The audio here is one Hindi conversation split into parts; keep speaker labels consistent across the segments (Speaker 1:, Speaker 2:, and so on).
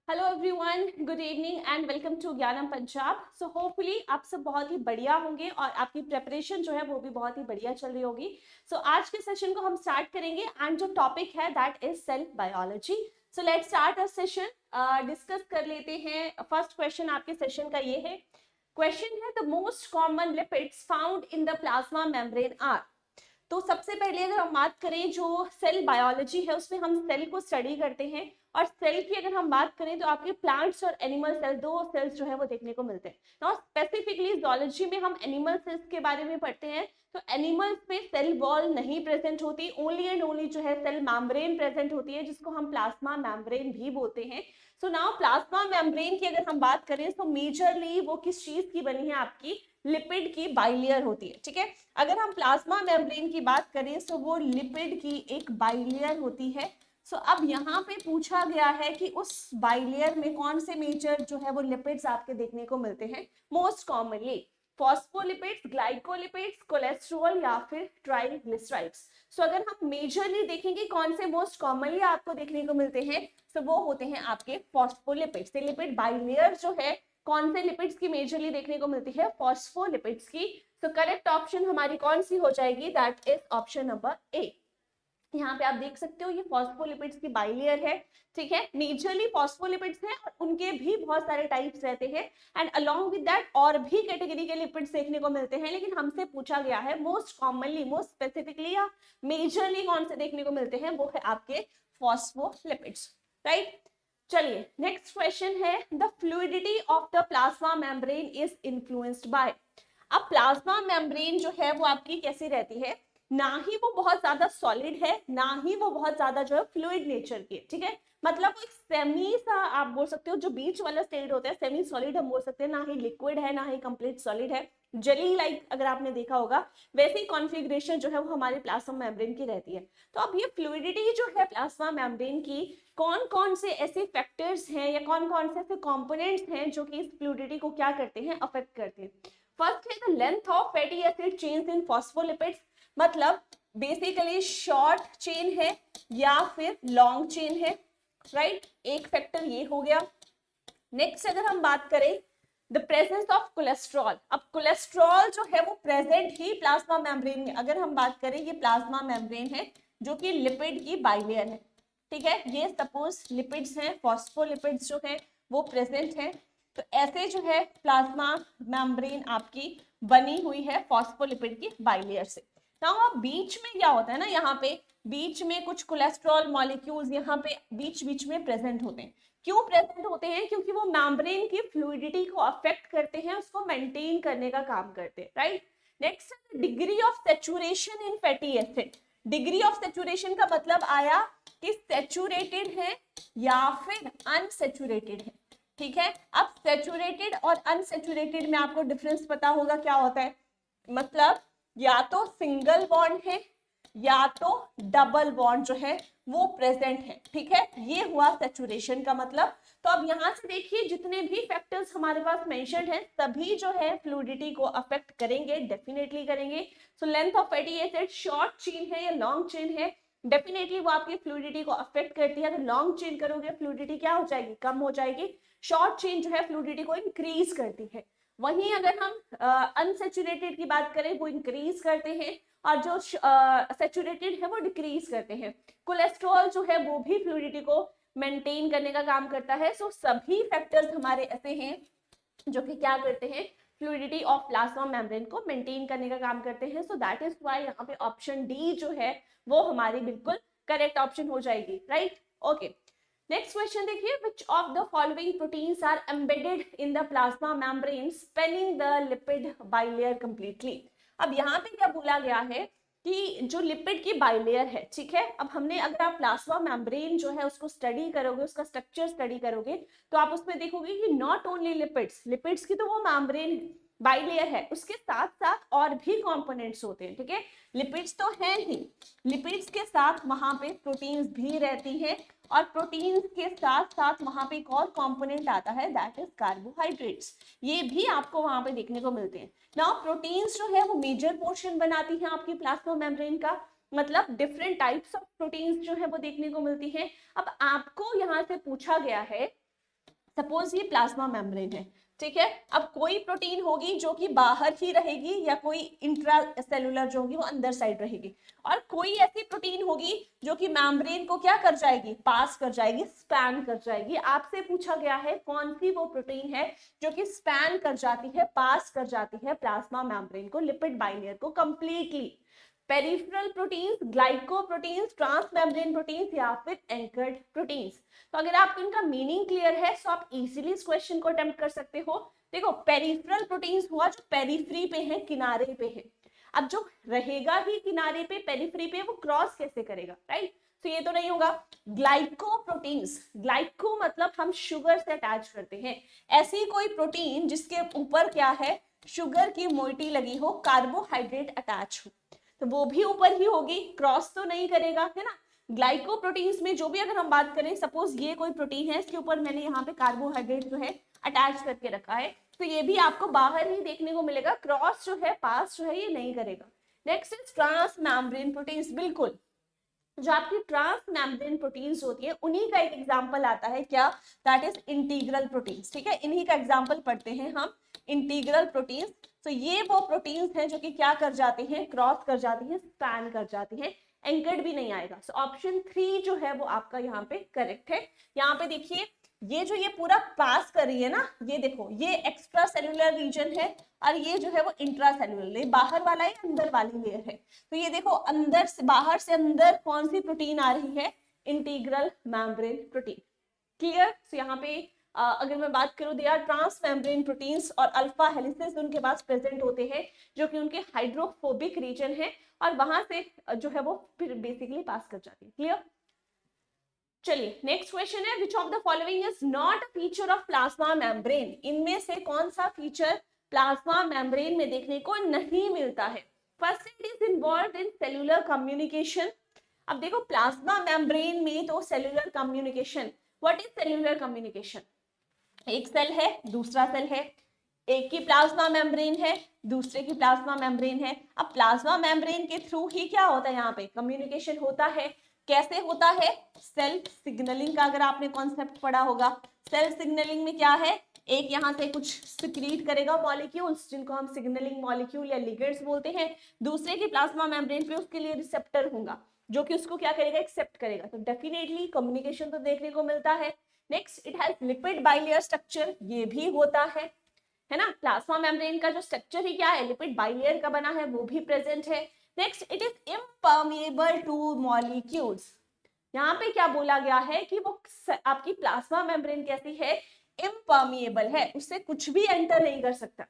Speaker 1: Hello everyone, good evening and welcome to Gyanam Punjab. So hopefully आप सब बहुत ही बढ़िया होंगे और आपकी प्रिपरेशन जो है वो भी बहुत ही बढ़िया चल रही होगी। सो आज के सेशन को हम स्टार्ट करेंगे एंड जो टॉपिक है that is cell biology. So let's start a session. Discuss कर लेते हैं। फर्स्ट क्वेश्चन आपके सेशन का ये है। क्वेश्चन है the most common lipids found in the plasma membrane are. तो सबसे पहले अगर हम बात करें जो सेल बायोलॉजी है उसमें हम सेल को स्टडी करते हैं और सेल की अगर हम बात करें तो आपके प्लांट्स और एनिमल सेल दो सेल्स जो है वो देखने को मिलते हैं। नाउ स्पेसिफिकली जूलॉजी में हम एनिमल सेल्स के बारे में पढ़ते हैं। तो एनिमल्स में सेल वॉल नहीं प्रेजेंट होती, ओनली एंड ओनली जो है सेल मेम्ब्रेन प्रेजेंट होती है जिसको हम प्लाज्मा मेम्ब्रेन भी बोलते हैं। सो नाउ प्लाज्मा मेम्ब्रेन की अगर हम बात करें तो मेजरली वो किस चीज की बनी है, आपकी लिपिड की बाइलेयर होती है। ठीक है, अगर हम प्लाज्मा मेम्ब्रेन की बात करें तो वो लिपिड की एक बाइलेयर होती है। सो अब यहाँ पे पूछा गया है कि उस बाइलेयर में कौन से मेजर जो है वो लिपिड्स आपके देखने को मिलते हैं most commonly. Phospholipids, glycolipids, cholesterol या फिर ट्राइग्लिसराइड्स। सो अगर हम मेजरली देखेंगे कौन से मोस्ट कॉमनली आपको देखने को मिलते हैं तो वो होते हैं आपके फॉस्फोलिपिड्स। लिपिड बाइलेयर जो है कौन से लिपिड्स की मेजरली देखने को मिलती है, फॉस्फोलिपिड्स की। तो करेक्ट ऑप्शन हमारी कौन सी हो जाएगी, that is option number A. यहाँ पे आप देख सकते हो ये फॉस्फोलिपिड्स की बाइलेयर है। ठीक है, मेजरली फॉस्फोलिपिड्स हैं और उनके भी बहुत सारे टाइप्स रहते हैं एंड अलोंग विद दैट और भी कैटेगरी के लिपिड्स देखने को मिलते हैं, लेकिन हमसे पूछा गया है मोस्ट कॉमनली, मोस्ट स्पेसिफिकली या मेजरली कौन से देखने को मिलते हैं, वो है आपके फॉस्फोलिपिड्स। राइट, चलिए नेक्स्ट क्वेश्चन है the fluidity of the plasma membrane is influenced by. अब प्लाज्मा मेम्ब्रेन जो है वो आपकी कैसी रहती है, ना ही वो बहुत ज्यादा सॉलिड है ना ही वो बहुत ज्यादा जो है फ्लूइड नेचर की है। ठीक है, मतलब वो एक सेमी सा आप बोल सकते हो, जो बीच वाला स्टेट होता है सेमी सॉलिड हम बोल सकते हैं, ना ही लिक्विड है ना ही कंप्लीट सॉलिड है, जेली लाइक अगर आपने देखा होगा वैसी कॉन्फ़िगरेशन जो है वो हमारे प्लाज्मा मेम्ब्रेन की रहती है। तो अब ये फ्लूइडिटी जो है प्लाज्मा मेम्ब्रेन की, कौन कौन से ऐसे फैक्टर्स हैं या कौन कौन से ऐसे कंपोनेंट्स हैं जो कि इस फ्लूइडिटी को क्या करते हैं, अफेक्ट करते हैं। फर्स्ट है the length of fatty acid chains in phospholipids, मतलब बेसिकली शॉर्ट चेन है या फिर लॉन्ग चेन है। राइट, एक फैक्टर ये हो गया। नेक्स्ट अगर हम बात करें द प्रेजेंस ऑफ कोलेस्ट्रॉल, अब कोलेस्ट्रॉल जो है वो प्रेजेंट ही प्लाज्मा मेम्ब्रेन में, अगर हम बात करें ये प्लाज्मा मेम्ब्रेन है जो कि लिपिड की बाइलेयर है। ठीक है, ये सपोज लिपिड्स हैं, फॉस्फोलिपिड्स जो है वो प्रेजेंट है। तो ऐसे जो है प्लाज्मा मेम्ब्रेन आपकी बनी हुई है फॉस्फोलिपिड की बाइलेयर से। नाउ बीच में क्या होता है ना, यहाँ पे बीच में कुछ कोलेस्ट्रॉल मॉलिक्यूल्स यहाँ पे बीच बीच में प्रेजेंट होते हैं। क्यों प्रेजेंट होते हैं, क्योंकि वो मेम्ब्रेन की फ्लूइडिटी को अफेक्ट करते हैं, उसको मेंटेन करने का काम करते हैं। Right, next degree of saturation in fatty acid. Degree of saturation का मतलब आया कि सेचुरेटेड है या फिर अनसेचुरेटेड है। ठीक है, अब सेचुरेटेड और अनसेचुरेटेड में आपको डिफरेंस पता होगा क्या होता है, मतलब या तो सिंगल बॉन्ड है या तो डबल बॉन्ड जो है वो प्रेजेंट है। ठीक है, ये हुआ सेचुरेशन का मतलब। तो अब यहां से देखिए जितने भी फैक्टर्स हमारे पास मेंशन्ड हैं सभी जो है फ्लूइडिटी को अफेक्ट करेंगे, डेफिनेटली करेंगे। So length of fatty acid short chain है या लॉन्ग चेन है, डेफिनेटली वो आपकी फ्लूइडिटी को अफेक्ट करती है। तो लॉन्ग चेन करोगे फ्लूइडिटी क्या हो जाएगी, कम हो जाएगी। शॉर्ट चेन जो है फ्लूइडिटी को इंक्रीज करती है। वहीं अगर हम अनसेचुरेटेड की बात करें वो इंक्रीज करते हैं और जो सेचुरेटेड है वो डिक्रीज करते हैं। कोलेस्ट्रॉल जो है वो भी फ्लूइडिटी को मेंटेन करने का काम करता है। सो सभी फैक्टर्स हमारे ऐसे हैं जो कि क्या करते हैं, फ्लूइडिटी ऑफ प्लाज्मा मेम्ब्रेन को मेंटेन करने का काम करते हैं। सो दैट इज व्हाई यहाँ पे ऑप्शन डी जो है वो हमारी बिल्कुल करेक्ट ऑप्शन हो जाएगी। Right, okay. नेक्स्ट क्वेश्चन देखिए, which of the following proteins are embedded in the plasma membrane spanning the lipid bilayer completely। अब यहाँ पे क्या बोला गया है कि जो लिपिड की बाइलेयर है, ठीक है, अब हमने अगर आप प्लाज्मा मेम्ब्रेन जो है उसको स्टडी करोगे, उसका स्ट्रक्चर स्टडी करोगे तो आप उसमें देखोगे कि नॉट ओनली लिपिड्स, लिपिड्स की तो वो मेम्ब्रेन है, बाइलेयर है, उसके साथ साथ और भी कंपोनेंट्स होते हैं। ठीक है, लिपिड्स तो है ही, लिपिड्स के साथ वहां पे प्रोटीन्स भी रहती हैं और प्रोटीन्स के साथ साथ वहां पे एक और कंपोनेंट आता है दैट इज कार्बोहाइड्रेट्स, ये भी आपको वहां पे देखने को मिलते हैं। नाउ प्रोटीन्स जो है वो मेजर पोर्शन बनाती हैं आपकी प्लाज्मा मेम्ब्रेन का, मतलब डिफरेंट टाइप्स ऑफ प्रोटीन्स जो है वो देखने को मिलती हैं। अब आपको यहाँ से पूछा गया है सपोज ये प्लाज्मा मेम्ब्रेन है, ठीक है। अब कोई प्रोटीन होगी जो कि बाहर ही रहेगी, या कोई इंट्रा सेलुलर जो होगी वो अंदर साइड रहेगी, और कोई ऐसी प्रोटीन होगी जो कि मेम्ब्रेन को क्या कर जाएगी, पास कर जाएगी, स्पैन कर जाएगी। आपसे पूछा गया है कौन सी वो प्रोटीन है जो कि स्पैन कर जाती है, पास कर जाती है प्लाज्मा मेम्ब्रेन को, लिपिड बाइलेयर को completely. Peripheral proteins, glycoproteins, transmembrane proteins, या फिर एंकर्ड प्रोटीन्स। तो अगर आपको इनका मीनिंग क्लियर है तो आप इजीली इस क्वेश्चन को अटेम्प्ट कर सकते हो। देखो पेरिफेरल प्रोटीन्स हुआ जो पेरिफ्री पे है, किनारे पे है। अब जो रहेगा ही किनारे पे, पेरिफ्री पे, वो क्रॉस कैसे करेगा, राइट। तो ये तो नहीं होगा। ग्लाइकोप्रोटीन्स, ग्लाइको मतलब हम शुगर से अटैच करते हैं, ऐसी कोई प्रोटीन जिसके ऊपर क्या है, शुगर की मोइटी लगी हो, कार्बोहाइड्रेट अटैच हो, तो वो भी ऊपर ही होगी, क्रॉस तो नहीं करेगा, है ना। ग्लाइकोप्रोटीन्स में जो भी अगर हम बात करें, सपोज ये कोई प्रोटीन है, इसके ऊपर मैंने यहाँ पे कार्बोहाइड्रेट जो है अटैच करके रखा है, तो ये भी आपको बाहर ही देखने को मिलेगा, क्रॉस जो है, पास जो है, ये नहीं करेगा। Next is transmembrane proteins. बिल्कुल, जो आपकी ट्रांसमेम्ब्रेन प्रोटीन्स होती है उन्हीं का एक एग्जांपल आता है, क्या, दैट इज इंटीग्रल प्रोटीन्स, ठीक है। इन्हीं का एग्जांपल पढ़ते हैं हम, इंटीग्रल प्रोटीन्स। तो ये वो प्रोटीन्स हैं जो कि क्या कर जाती हैं, क्रॉस कर जाती हैं, स्पैन कर जाती हैं, एंकर्ड भी नहीं आएगा। सो ऑप्शन 3 जो है वो आपका यहाँ पे करेक्ट है। यहाँ पे देखिए ये जो ये पूरा पास कर रही है ना, ये देखो ये एक्स्ट्रा सेलुलर रीजन है, और ये जो है वो इंट्रा सेलुलर, बाहर वाला है, अंदर वाली लेयर है। तो ये देखो अंदर से बाहर से अंदर कौन सी प्रोटीन आ रही है, इंटीग्रल मेम्ब्रेन प्रोटीन। क्लियर। तो यहाँ पे अगर मैं बात करूं, दे आर ट्रांसमेम्ब्रेन प्रोटीन्स, और अल्फा हेलिसेस उनके पास प्रेजेंट होते हैं जो कि उनके हाइड्रोफोबिक रीजन है, और वहां से जो है वो फिर बेसिकली पास कर जाती है। क्लियर। चलिए नेक्स्ट क्वेश्चन है, which of the following is not a feature of plasma membrane. इनमें से कौन सा फीचर प्लाज्मा मेम्ब्रेन में देखने को नहीं मिलता है। First, it is involve in cellular communication. अब देखो प्लाज्मा मेम्ब्रेन में तो cellular communication, what is cellular communication, एक सेल है, दूसरा सेल है, एक की प्लाज्मा मेम्ब्रेन है, दूसरे की प्लाज्मा मेम्ब्रेन है। अब प्लाज्मा मेम्ब्रेन के थ्रू ही क्या होता है, यहाँ पे कम्युनिकेशन होता है। कैसे होता है, सेल सिग्नलिंग का अगर आपने कॉन्सेप्ट पढ़ा होगा, सेल सिग्नलिंग में क्या है, एक यहाँ से कुछ सिक्रीट करेगा मॉलिक्यूल्स जिनको हम सिग्नलिंग मॉलिक्यूल या लिगेंड्स बोलते हैं, दूसरे की प्लाज्मा मेम्ब्रेन पे उसके लिए रिसेप्टर होगा जो कि उसको क्या करेगा, एक्सेप्ट करेगा। तो डेफिनेटली कम्युनिकेशन तो देखने को मिलता है। Next, it has lipid bilayer structure, ये भी होता है ना। प्लाज्मा मेम्ब्रेन का जो स्ट्रक्चर ही क्या है, लिपिड बाइलेयर का बना है, वो भी प्रेजेंट है। Next, it is impermeable two molecules. यहाँ पे क्या बोला गया है कि वो आपकी प्लाज्मा मेम्ब्रेन कैसी है, इम्पर्मिएबल है, उससे कुछ भी एंटर नहीं कर सकता।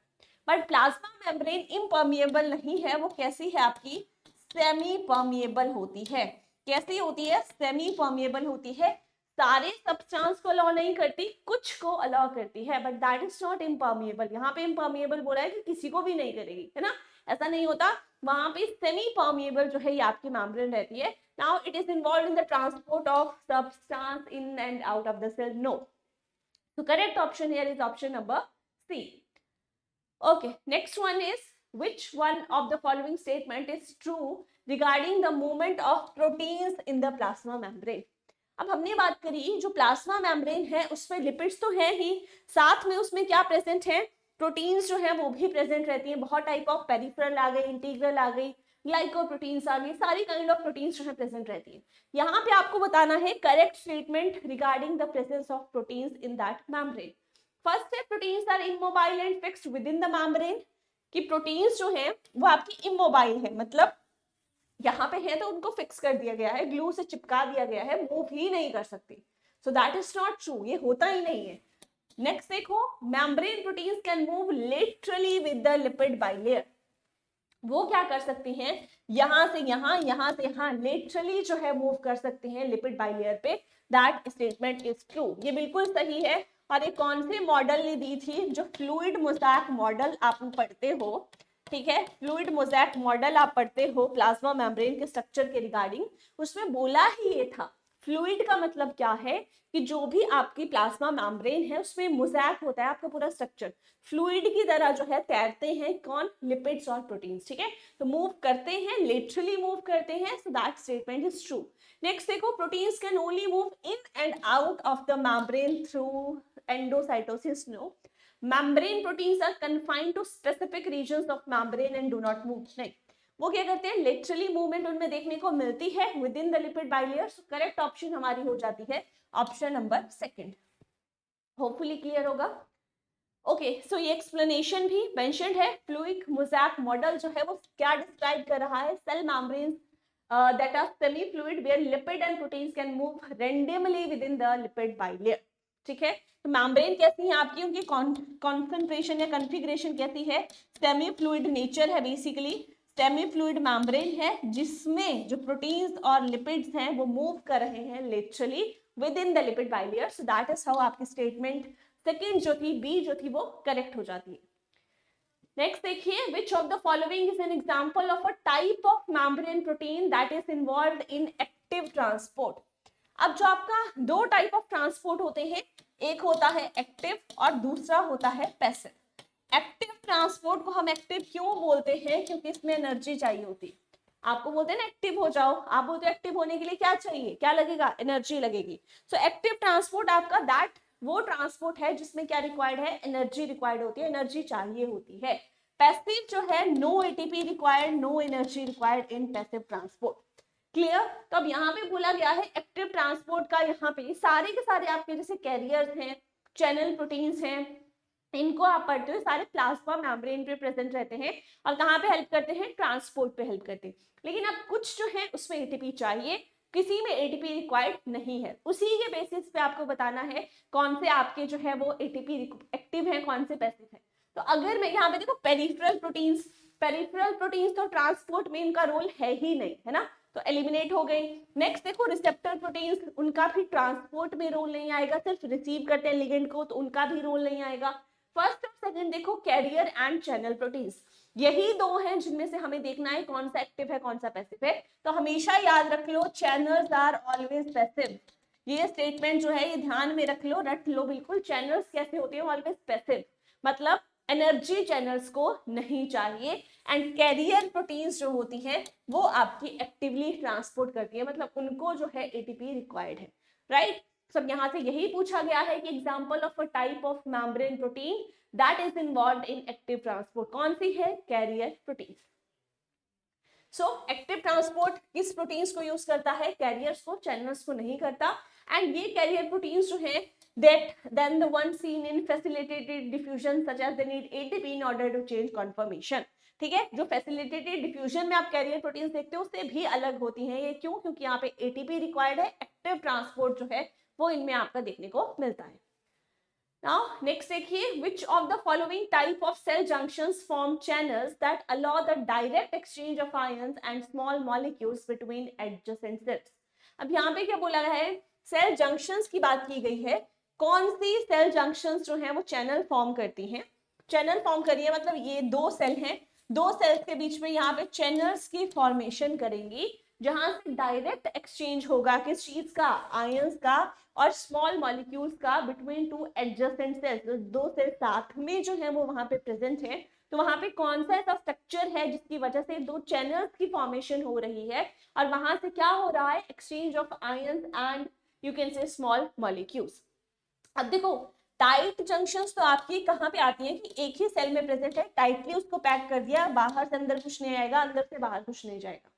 Speaker 1: बट प्लाज्मा मेम्ब्रेन इम्पर्मिएबल नहीं है, वो कैसी है आपकी, सेमी पर्मिएबल होती है। कैसी होती है, सेमी पर्मिएबल होती है। सारे सब्सटेंस को अलाउ नहीं करती, कुछ को अलाउ करती है, but that is not impermeable. यहाँ पे इम्पर्मिएबल बोला है कि किसी को भी नहीं करेगी, है ना, ऐसा नहीं होता। वहां पे सेमी पर्मिएबल जो है ये आपकी मेम्ब्रेन रहती है। Now it is involve in the transport of substance in and out of the cell, no. So correct option here is option number C. Okay, next one is, which one of the following statement is true regarding the movement of proteins in the plasma membrane? अब हमने बात करी जो प्लाज्मा मेम्ब्रेन है उसमें लिपिड्स तो है ही, साथ में उसमें क्या प्रेजेंट है, प्रोटीन्स जो है वो भी प्रेजेंट रहती है। बहुत टाइप ऑफ पेरिफेरल आ गई, इंटीग्रल आ गई, ग्लाइकोप्रोटीन्स आ गई, सारी काइंड ऑफ प्रोटीन्स जो है प्रेजेंट रहती है। यहाँ पे आपको बताना है correct statement regarding the presence of proteins in that membrane. First है, proteins are immobile and fixed within the membrane. कि प्रोटीन्स जो है वो आपकी इमोबाइल है, मतलब यहाँ पे है तो उनको फिक्स कर दिया गया है, ग्लू से चिपका दिया गया है, मूव ही नहीं कर सकती। So that is not true, ये होता ही नहीं है। नेक्स्ट देखो, membrane proteins can move laterally with the lipid bilayer. वो क्या कर सकती हैं, यहां से यहां, यहां से यहां, लेटरली जो है मूव कर सकते हैं लिपिड बाइलेयर पे। दैट स्टेटमेंट इज ट्रू, ये बिल्कुल सही है। और एक कौन सी मॉडल ने दी थी, जो फ्लूइड मोज़ैक मॉडल आप पढ़ते हो, ठीक है, फ्लूइड मोज़ैक मॉडल आप पढ़ते हो प्लाज्मा मेम्ब्रेन के स्ट्रक्चर के रिगार्डिंग, उसमें बोला ही ये था। फ्लूइड का मतलब क्या है कि जो भी आपकी प्लाज्मा मेम्ब्रेन है उसमें मोज़ैक होता है, आपका पूरा स्ट्रक्चर फ्लूइड की तरह जो है तैरते हैं, कौन, लिपिड्स और प्रोटीन्स, ठीक है। तो मूव करते हैं, लिटरली मूव करते हैं, so that statement is true. Next देखो, proteins can only move in and out of the membrane through endocytosis. No, membrane proteins are confined to specific regions of membrane and do not move. नहीं, वो क्या करते हैं, लिटरली मूवमेंट उनमें देखने को मिलती है with in the lipid bilayer. Correct option हमारी हो जाती है option number second. Hopefully clear होगा। ओके, सो ये एक्सप्लेनेशन भी मेंशन्ड है। फ्लूइड मोज़ेक मॉडल जो है वो क्या डिस्क्राइब कर रहा है, cell membranes that are semi-fluid where lipid and proteins can move randomly within the lipid bilayer। ठीक है, तो मेम्ब्रेन कैसी है आपकी, उनकी कॉन्सेंट्रेशन या कॉन्फ़िगरेशन कैसी है, सेमी फ्लूइड नेचर है। बेसिकली सेमी फ्लूइड मेम्ब्रेन है जिसमें जो प्रोटीन्स और लिपिड्स हैं वो मूव कर रहे हैं literally with in the lipid bilayer. So that is how आपकी स्टेटमेंट सेकेंड जो थी, बी जो थी, वो करेक्ट हो जाती है। नेक्स्ट देखिए, which of the following is an example of a type of membrane protein that is involved in active transport। अब जो आपका दो टाइप ऑफ ट्रांसपोर्ट होते हैं, एक होता है एक्टिव और दूसरा होता है पैसिव। एक्टिव ट्रांसपोर्ट को हम एक्टिव क्यों बोलते हैं, क्योंकि इसमें एनर्जी चाहिए होती है। आपको बोलते हैं ना एक्टिव हो जाओ, आप बोलते हो एक्टिव होने के लिए क्या चाहिए, क्या लगेगा, एनर्जी लगेगी। सो एक्टिव ट्रांसपोर्ट आपका दैट वो ट्रांसपोर्ट है जिसमें क्या रिक्वायर्ड है, एनर्जी रिक्वायर्ड होती है, एनर्जी चाहिए होती है। पैसिव जो है, no ATP required, no energy required in passive transport. Clear. तो अब यहाँ पे बोला गया है एक्टिव ट्रांसपोर्ट का, यहाँ पे सारे के सारे आपके जैसे कैरियर्स हैं, चैनल प्रोटीन्स हैं, इनको आप पढ़ते हो, सारे प्लाज्मा मेम्ब्रेन पे प्रेजेंट रहते हैं और कहाँ पे हेल्प करते हैं, ट्रांसपोर्ट पे हेल्प करते हैं। लेकिन अब कुछ जो है उसमें एटीपी चाहिए, किसी में एटीपी रिक्वायर्ड नहीं है। उसी के बेसिस पे आपको बताना है कौन से आपके जो है वो एटीपी एक्टिव है, कौन से पैसिव है। तो अगर मैं यहाँ पे देखो पेरिफेरल प्रोटीन्स तो ट्रांसपोर्ट में इनका रोल है ही नहीं, है ना, तो एलिमिनेट हो गई। नेक्स्ट देखो रिसेप्टर प्रोटीन्स, उनका भी ट्रांसपोर्ट में रोल नहीं आएगा, सिर्फ रिसीव करते हैं लिगेंड को, तो उनका भी रोल नहीं आएगा। फर्स्ट और सेकंड देखो कैरियर एंड चैनल प्रोटीन्स, यही दो हैं जिनमें से हमें देखना है कौन सा एक्टिव है कौन सा पैसिव है। तो हमेशा याद रख लो, चैनल्स आर ऑलवेज पैसिव। ये स्टेटमेंट जो है ये ध्यान में रख लो, रट लो बिल्कुल। चैनल्स कैसे होते हैं, ऑलवेज पैसिव, मतलब एनर्जी चैनल्स को नहीं चाहिए। एंड कैरियर प्रोटीन्स जो होती हैं वो आपकी एक्टिवली ट्रांसपोर्ट करती है, मतलब उनको जो है एटीपी रिक्वायर्ड है, राइट। सब यहाँ से यही पूछा गया है कि example of a type of membrane protein that is involved in active transport, कौन सी है, carrier proteins. So active transport किस प्रोटीन्स को यूज करता है, कैरियर्स को, चैनल्स को नहीं करता। एंड ये कैरियर प्रोटीन्स जो है that then the one seen in facilitated diffusion such as they need ATP in order to change conformation। ठीक है, जो फैसिलिटेटेड डिफ्यूजन में आप कैरियर प्रोटीन्स देखते हो उससे भी अलग होती हैं ये, क्यों, क्योंकि यहाँ पे एटीपी रिक्वायर्ड है, एक्टिव ट्रांसपोर्ट जो है वो इनमें आपका देखने को मिलता है। Now next देखिए, which of the following type of cell junctions form channels that allow the direct exchange of ions and small molecules between adjacent cells। अब यहाँ पे क्या बोला गया है, सेल जंक्शंस की बात की गई है। कौन सी सेल जंक्शंस जो है वो चैनल फॉर्म करती हैं, चैनल फॉर्म करिए, मतलब ये दो सेल हैं, दो सेल्स के बीच में यहाँ पे चैनल्स की फॉर्मेशन करेंगी जहां से डायरेक्ट एक्सचेंज होगा किस चीज का, आयंस का और स्मॉल मॉलिक्यूल्स का बिटवीन टू एडजेसेंट सेल्स। तो दो सेल साथ में जो है वो वहां पे प्रेजेंट है, तो वहां पे कौन सा ऐसा स्ट्रक्चर है जिसकी वजह से दो चैनल्स की फॉर्मेशन हो रही है और वहां से क्या हो रहा है, exchange of ions and you can say small molecules. अब देखो टाइट जंक्शंस तो आपकी कहाँ पे आती हैं कि एक ही सेल में प्रेजेंट है, टाइटली उसको पैक कर दिया, बाहर से अंदर कुछ नहीं आएगा, अंदर से बाहर कुछ नहीं जाएगा,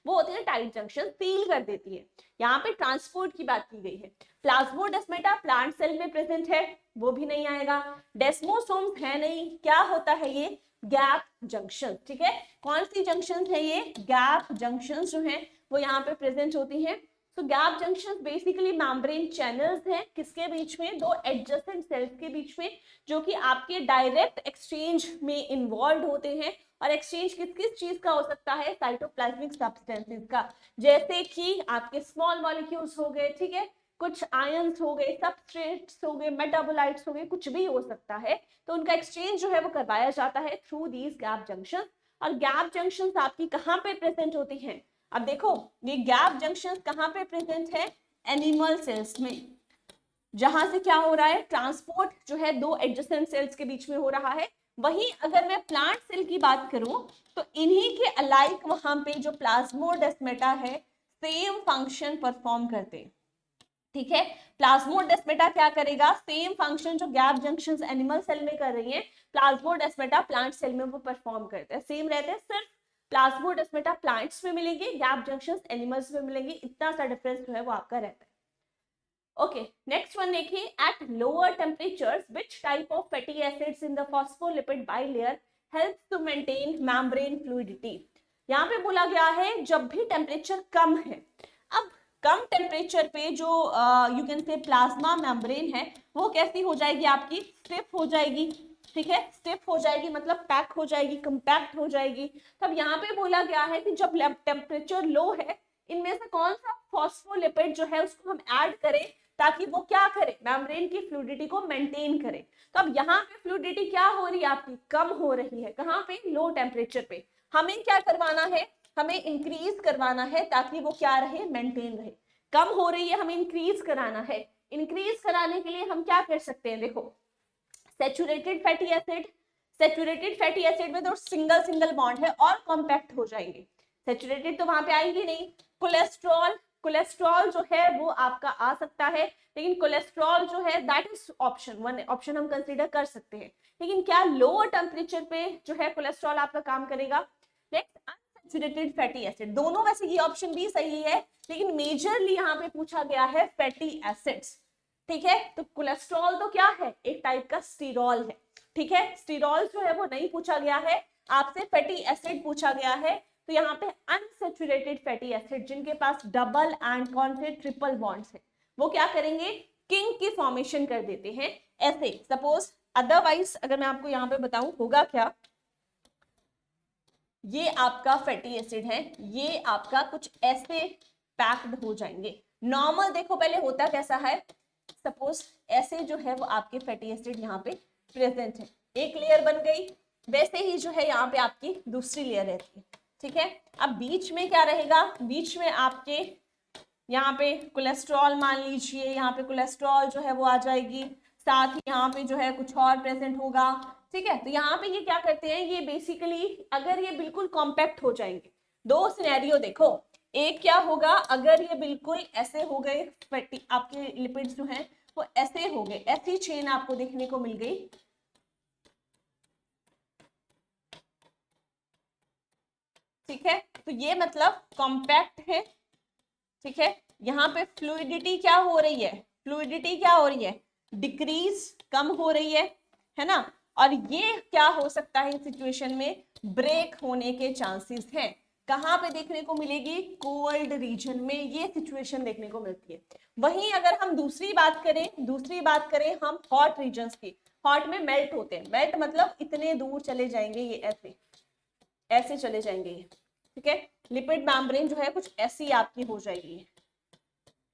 Speaker 1: वो होती है टाइट जंक्शन, सील कर देती है। यहाँ पे ट्रांसपोर्ट की बात की गई है। प्लाज्मोडेस्माटा प्लांट सेल में प्रेजेंट है, वो भी नहीं आएगा। डेस्मोसोम्स है नहीं, क्या होता है ये, गैप जंक्शन। ठीक है, कौन सी जंक्शन है ये, गैप जंक्शन जो है वो यहाँ पे प्रेजेंट होती है। तो gap junctions basically membrane channels हैं, किसके बीच में, दो एडजेसेंट सेल्स के बीच में, जो कि आपके डायरेक्ट एक्सचेंज में इन्वॉल्व होते हैं। और एक्सचेंज किस किस चीज का हो सकता है, साइटोप्लाज्मिक सब्सटेंसेस का, जैसे कि आपके स्मॉल मॉलिक्यूल्स हो गए, ठीक है, कुछ आयंस हो गए, सबस्ट्रेट्स हो गए, मेटाबोलाइट्स हो गए, कुछ भी हो सकता है। तो उनका एक्सचेंज जो है वो करवाया जाता है थ्रू दीज गैप जंक्शन। और गैप जंक्शन आपकी कहाँ पे प्रेजेंट होती हैं, अब देखो ये गैप जंक्शन कहाँ पे प्रेजेंट है, एनिमल सेल्स में, जहां से क्या हो रहा है, ट्रांसपोर्ट जो है दो एडजेसेंट सेल्स के बीच में हो रहा है। वहीं अगर मैं प्लांट सेल की बात करूं तो इन्हीं के अलाइक वहां पे जो प्लाज्मोडेस्माटा है, सेम फंक्शन परफॉर्म करते हैं, ठीक है। प्लाज्मोडेस्माटा क्या करेगा, सेम फंक्शन जो गैप जंक्शंस एनिमल सेल में कर रही है, प्लाज्मोडेस्माटा प्लांट सेल में वो परफॉर्म करते हैं, सेम रहते हैं, सिर्फ प्लाज्मोडेस्माटा प्लांट्स में मिलेंगे, गैप जंक्शंस एनिमल्स में मिलेंगे, इतना सा डिफरेंस जो है वो आपका रहता है। ओके, नेक्स्ट वन देखिए, at lower temperatures which type of fatty acids in the phospholipid bilayer helps to maintain membrane fluidity. यहाँ पे बोला गया है जब भी टेम्परेचर कम है, अब कम टेम्परेचर पे जो you can say plasma membrane है वो कैसी हो जाएगी, आपकी स्टिफ हो जाएगी, ठीक है, स्टिफ हो जाएगी मतलब पैक हो जाएगी, कंपैक्ट हो जाएगी। तब यहाँ पे बोला गया है कि जब टेम्परेचर लो है, इनमें से कौन सा फॉस्फोलिपिड जो है उसको हम ऐड करें ताकि वो क्या करे, मेम्ब्रेन की फ्लूइडिटी को मेंटेन करे। तो अब यहाँ पे फ्लूइडिटी क्या हो रही है, आपकी कम हो रही है, कहाँ पे, लो टेम्परेचर पे। हमें क्या करवाना है, हमें इंक्रीज करवाना है ताकि वो क्या रहे, मेंटेन रहे। कम हो रही है, हमें इंक्रीज कराना है। इंक्रीज कराने के लिए हम क्या कर सकते हैं, देखो saturated fatty acid, saturated fatty acid में तो सिंगल सिंगल बॉन्ड है और कॉम्पैक्ट हो जाएंगे, सैचुरेटेड तो वहां पे आएंगे नहीं। कोलेस्ट्रॉल, कोलेस्ट्रॉल जो है वो आपका आ सकता है, लेकिन कोलेस्ट्रॉल जो है that is option one, option हम कंसीडर कर सकते हैं, लेकिन क्या लोअर टेम्परेचर पे जो है कोलेस्ट्रॉल आपका काम करेगा। नेक्स्ट अनसैचुरेटेड फैटी एसिड, दोनों वैसे ये ऑप्शन भी सही है, लेकिन मेजरली यहाँ पे पूछा गया है फैटी एसिड्स, ठीक है। तो कोलेस्ट्रॉल तो क्या है, एक टाइप का स्टीरॉल है, ठीक है, स्टीरॉल जो है वो नहीं पूछा गया है आपसे, फैटी एसिड पूछा गया है। तो यहाँ पे अनसैचुरेटेड फैटी एसिड जिनके पास डबल एंड कौन से ट्रिपल बॉन्ड्स है, वो क्या करेंगे, किंग की फॉर्मेशन कर देते हैं ऐसे, सपोज। अदरवाइज अगर मैं आपको यहाँ पे बताऊं होगा क्या, ये आपका फैटी एसिड है, ये आपका कुछ ऐसे पैक्ड हो जाएंगे। नॉर्मल देखो पहले होता कैसा है, सपोज ऐसे जो है वो आपके फैटी एसिड यहाँ पे प्रेजेंट है, एक लेयर बन गई, वैसे ही जो है यहाँ पे आपकी दूसरी लेयर रहती है, ठीक है। अब बीच में क्या रहेगा, बीच में आपके यहाँ पे कोलेस्ट्रॉल मान लीजिए, यहाँ पे कोलेस्ट्रॉल जो है वो आ जाएगी, साथ ही यहाँ पे जो है कुछ और प्रेजेंट होगा, ठीक है। तो यहाँ पे ये क्या करते हैं, ये बेसिकली अगर ये बिल्कुल कॉम्पैक्ट हो जाएंगे, दो सिनेरियो देखो, एक क्या होगा, अगर ये बिल्कुल ऐसे हो गए, आपके लिपिड्स जो हैं वो ऐसे हो गए, ऐसी चेन आपको देखने को मिल गई, ठीक है, तो ये मतलब कॉम्पैक्ट है, ठीक है। यहाँ पे फ्लूइडिटी क्या हो रही है, फ्लूइडिटी क्या हो रही है, डिक्रीज, कम हो रही है ना। और ये क्या हो सकता है, सिचुएशन में ब्रेक होने के चांसेस हैं। कहाँ पे देखने को मिलेगी, कोल्ड रीजन में ये सिचुएशन देखने को मिलती है। वहीं अगर हम दूसरी बात करें हम हॉट रीजन्स की, हॉट में मेल्ट होते हैं, मेल्ट मतलब इतने दूर चले जाएंगे, ये ऐसे ऐसे चले जाएंगे ये, ठीक है। लिपिड मेम्ब्रेन जो है कुछ ऐसी आपकी हो जाएगी,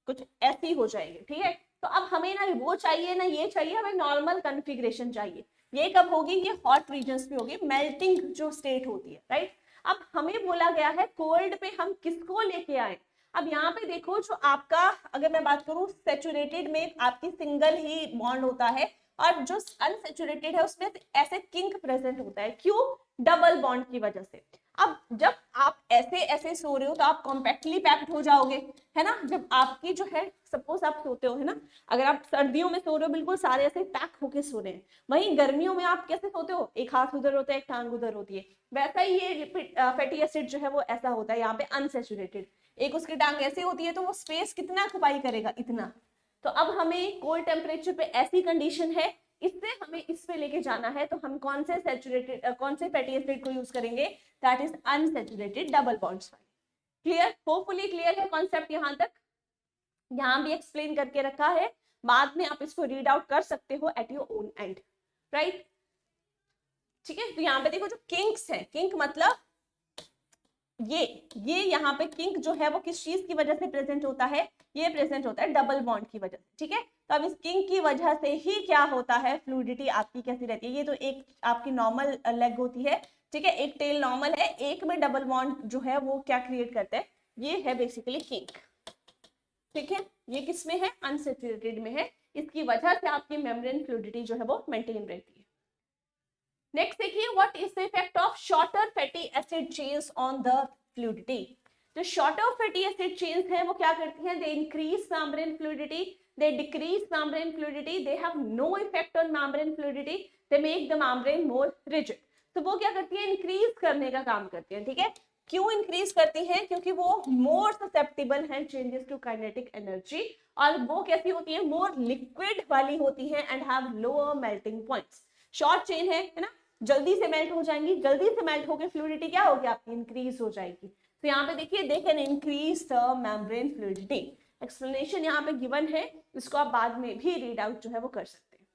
Speaker 1: कुछ ऐसी हो जाएगी, ठीक है। तो अब हमें ना वो चाहिए ना ये चाहिए, हमें नॉर्मल कॉन्फ़िगरेशन चाहिए। ये कब होगी, ये हॉट रीजन्स पे होगी, मेल्टिंग जो स्टेट होती है, राइट। अब हमें बोला गया है कोल्ड पे हम किसको लेके आए। अब यहाँ पे देखो, जो आपका अगर मैं बात करूं सैचुरेटेड में आपकी सिंगल ही बॉन्ड होता है, और जो अनसैचुरेटेड है उसमें ऐसे किंक प्रेजेंट होता है, क्यों, डबल बॉन्ड की वजह से। अब जब आप ऐसे ऐसे सो रहे हो तो आप कॉम्पैक्टली पैक्ड हो जाओगे, है ना। जब आपकी जो है, सपोज आप सोते हो, है ना, अगर आप सर्दियों में सो रहे हो बिल्कुल सारे ऐसे पैक होके सो रहे हैं, वहीं गर्मियों में आप कैसे सोते हो, एक हाथ उधर होता है, एक टांग उधर होती है, वैसा ही ये फैटी एसिड जो है वो ऐसा होता है यहाँ पे अनसैचुरेटेड, एक उसकी टांग ऐसे होती है तो वो स्पेस कितना ऑक्युपाई करेगा, इतना। तो अब हमें कोल्ड टेम्परेचर पे ऐसी कंडीशन है, इससे हमें इस पे लेके जाना है, तो हम कौन से सैचुरेटेड कौन से फैटी एसिड को यूज करेंगे, that is unsaturated double bonds वाले। क्लियर, होपफुली क्लियर है कॉन्सेप्ट यहाँ तक, यहाँ भी एक्सप्लेन करके रखा है, बाद में आप इसको रीड आउट कर सकते हो at your own and, right, ठीक है। तो यहाँ पे देखो जो किंक्स है, किंक मतलब ये यहाँ पे किंक जो है वो किस चीज की वजह से प्रेजेंट होता है, ये प्रेजेंट होता है डबल बॉन्ड की वजह से, ठीक है। तो अब इस किंक की वजह से ही क्या होता है, फ्लूइडिटी आपकी कैसी रहती है। ये तो एक आपकी नॉर्मल लेग होती है, ठीक है, एक टेल नॉर्मल है, एक में डबल बॉन्ड जो है वो क्या क्रिएट करता है, ये है बेसिकली किंक, ठीक है। ये किस में है, अनसैचुरेटेड में है, इसकी वजह से आपकी मेम्ब्रेन फ्लूइडिटी जो है वो मेंटेन रहती है। नेक्स्ट देखिए, what is the effect of shorter fatty acid chains on the fluidity. जो शॉर्टर फैटी एसिड चेन्स हैं वो क्या करती हैं, they increase membrane fluidity, they decrease membrane fluidity, they have no effect on membrane fluidity, they make the membrane more rigid. तो वो क्या करती है, इंक्रीज करने का काम करती है, ठीक है। क्यों इंक्रीज करती हैं, क्योंकि वो मोर ससेप्टेबल हैं चेंजेस टू काइनेटिक एनर्जी, और वो कैसी होती है, मोर लिक्विड वाली होती है and have lower melting points. Short chain है ना, जल्दी से मेल्ट हो जाएंगी, जल्दी से मेल्ट होकर फ्लूइडिटी क्या होगी आपकी, इंक्रीज हो जाएगी। तो यहाँ पे देखिए, they can increase the membrane fluidity. Explanation यहाँ पे गिवन है, इसको आप बाद में भी रीड आउट जो है वो कर सकते हैं।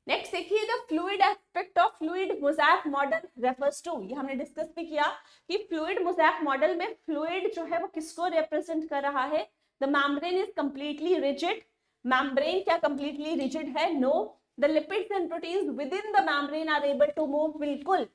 Speaker 1: नेक्स्ट देखिए, the fluid aspect of fluid mosaic model refers to, ये हमने डिस्कस भी किया कि फ्लूइड मोज़ैक मॉडल में फ्लूइड जो है वो किसको रिप्रेजेंट कर रहा है, the membrane is completely rigid, membrane क्या कंप्लीटली रिजिड है, no, the lipids and proteins within the membrane are able to move, बिल्कुल।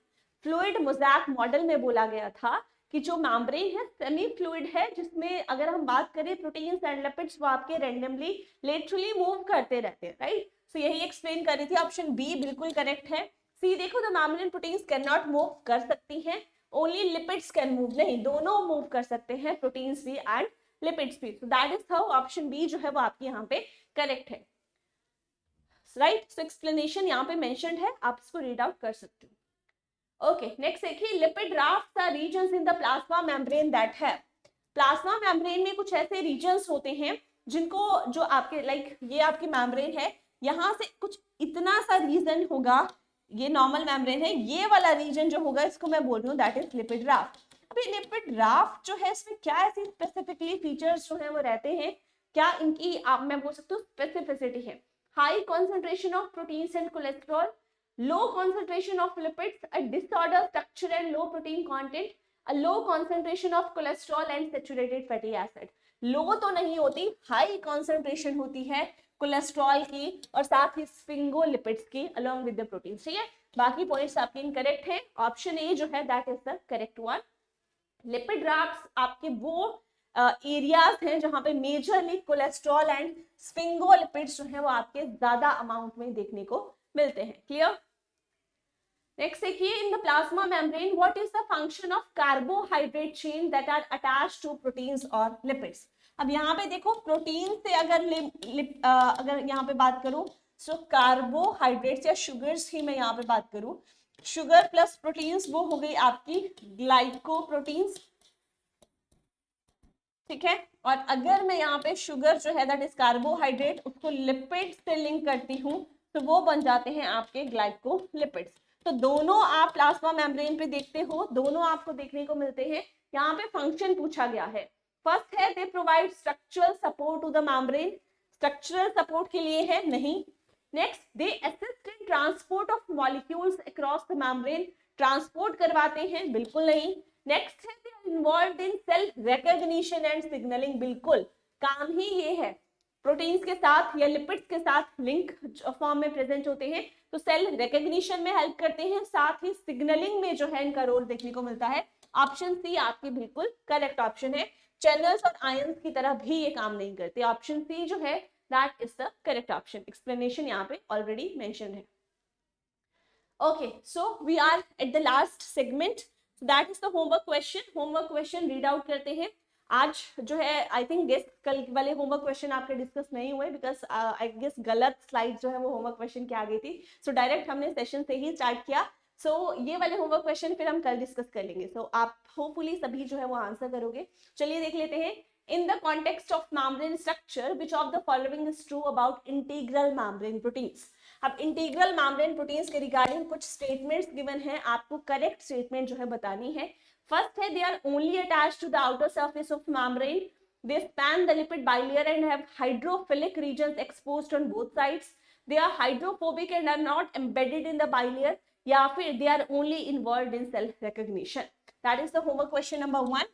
Speaker 1: फ्लूइड मोज़ैक मॉडल में बोला गया था कि जो मेम्ब्रेन है सेमी फ्लूइड है, जिसमें अगर हम बात करें प्रोटीन्स एंड लिपिड्स वो आपके रैंडमली लेटरली मूव करते रहते हैं, राइट। सो यही एक्सप्लेन कर रही थी, ऑप्शन बी बिल्कुल करेक्ट है। सी देखो, the membrane proteins can not move, कर सकती हैं, ओनली लिपिड्स कैन मूव, नहीं दोनों मूव कर सकते हैं, प्रोटीन्स भी एंड लिपिड्स भी। So that is how option B जो है वो आपकी यहाँ पे करेक्ट है, राइट। सो एक्सप्लेनेशन यहाँ पे मेंशन्ड है, आप इसको रीड आउट कर सकते हो। ओके, नेक्स्ट देखिए, lipid rafts are regions in the plasma membrane that है, प्लाज्मा मेम्ब्रेन में कुछ ऐसे रीजन्स होते हैं जिनको, जो आपके लाइक ये आपकी मेम्ब्रेन है, यहाँ से कुछ इतना सा रीजन होगा, ये नॉर्मल मेम्ब्रेन है, ये वाला रीजन जो होगा इसको मैं बोल रही हूँ दैट इज लिपिड राफ्ट। अभी लिपिड राफ्ट जो है इसमें क्या ऐसी स्पेसिफिकली फीचर्स जो है वो रहते हैं, क्या इनकी आप मैं बोल सकती हूँ स्पेसिफिसिटी है, high concentration of proteins and cholesterol, low concentration of lipids, a disordered structure and low protein content, a low concentration of cholesterol and saturated fatty acid. लो तो नहीं होती, हाई कॉन्सेंट्रेशन होती है कोलेस्ट्रॉल की और साथ ही स्फिंगोलिपिड्स की अलोंग विद द प्रोटीन, ठीक है। बाकी पॉइंट्स आपके इनकरेक्ट हैं, ऑप्शन ए जो है that is the correct one. Lipid rafts आपके वो एरियाज हैं जहां पे मेजरली कोलेस्ट्रॉल एंड स्फिंगोलिपिड्स जो है वो आपके ज्यादा अमाउंट में देखने को मिलते हैं, क्लियर। नेक्स्ट देखिए, in the plasma membrane what is the function of carbohydrate chain that are attached to proteins और लिपिड्स। अब यहाँ पे देखो, प्रोटीन से अगर अगर यहाँ पे बात करूं, सो कार्बोहाइड्रेट्स या शुगर्स की मैं यहाँ पे बात करूं, शुगर प्लस प्रोटीन्स वो हो गई आपकी ग्लाइकोप्रोटीन्स, ठीक है। और अगर मैं यहाँ पे शुगर जो है दैट इज कार्बोहाइड्रेट, उसको लिपिड से लिंक करती हूँ तो वो बन जाते हैं आपके ग्लाइकोलिपिड्स। तो दोनों आप प्लाज्मा मेम्ब्रेन पे देखते हो, दोनों आपको देखने को मिलते हैं। यहाँ पे फंक्शन पूछा गया है, फर्स्ट है they provide structural support to the membrane, structural support के लिए है, नहीं। Next, they assist in transport of molecules across the membrane, transport करवाते हैं, बिल्कुल नहीं। नेक्स्ट है they are involved in cell recognition and signalling, बिल्कुल काम ही ये है, प्रोटीन्स के साथ या लिपिड्स के साथ लिंक फॉर्म में प्रेजेंट होते हैं, तो सेल रिकॉग्निशन में हेल्प करते हैं, साथ ही सिग्नलिंग में जो है इनका रोल देखने को मिलता है। ऑप्शन सी आपकी बिल्कुल करेक्ट ऑप्शन है, चैनल्स और आयंस की तरह भी ये काम नहीं करते, ऑप्शन सी जो है that is the correct option. Explanation यहाँ पे ऑलरेडी मेंशन है। Okay, so we are at the last segment, that is the homework question. Homework question read out करते हैं। आज जो है आई थिंक गेस कल वाले होमवर्क क्वेश्चन आपके डिस्कस नहीं हुए, बिकॉज आई गेस गलत स्लाइड जो है वो होमवर्क क्वेश्चन की आ गई थी, सो डायरेक्ट हमने सेशन से ही स्टार्ट किया। सो ये वाले होमवर्क क्वेश्चन फिर हम कल डिस्कस कर लेंगे, सो आप होपफुली सभी जो है वो आंसर करोगे। चलिए देख लेते हैं। In the context of membrane structure which of the following is true about integral membrane proteins. अब इंटीग्रल मेम्ब्रेन प्रोटीन्स के रिगार्डिंग कुछ स्टेटमेंट्स गिवन है, आपको करेक्ट स्टेटमेंट जो है बतानी है। First है, they are only attached to the outer surface of membrane. They span the lipid bilayer and have hydrophilic regions exposed on both sides. They are hydrophobic and are not embedded in the bilayer. या फिर they are only involved in cell recognition. That is the homework question number 1.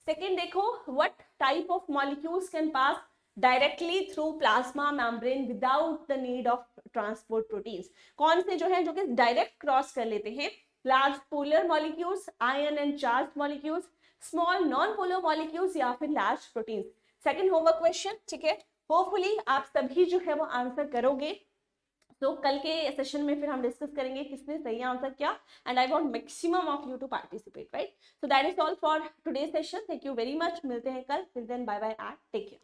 Speaker 1: Second देखो, what type of molecules can pass directly through plasma membrane without the need of transport proteins? कौन से जो है जो कि डायरेक्ट क्रॉस कर लेते हैं? Large polar molecules, ion and charged molecules, small non-polar molecules या फिर large proteins. Second homework question, ठीक है, होपफुली आप सभी जो है वो आंसर करोगे। तो कल के सेशन में फिर हम डिस्कस करेंगे किसने सही आंसर किया, and I want maximum of you to participate, right? So that is all for today session. Thank you very much, मिलते हैं कल, till then bye bye and take care.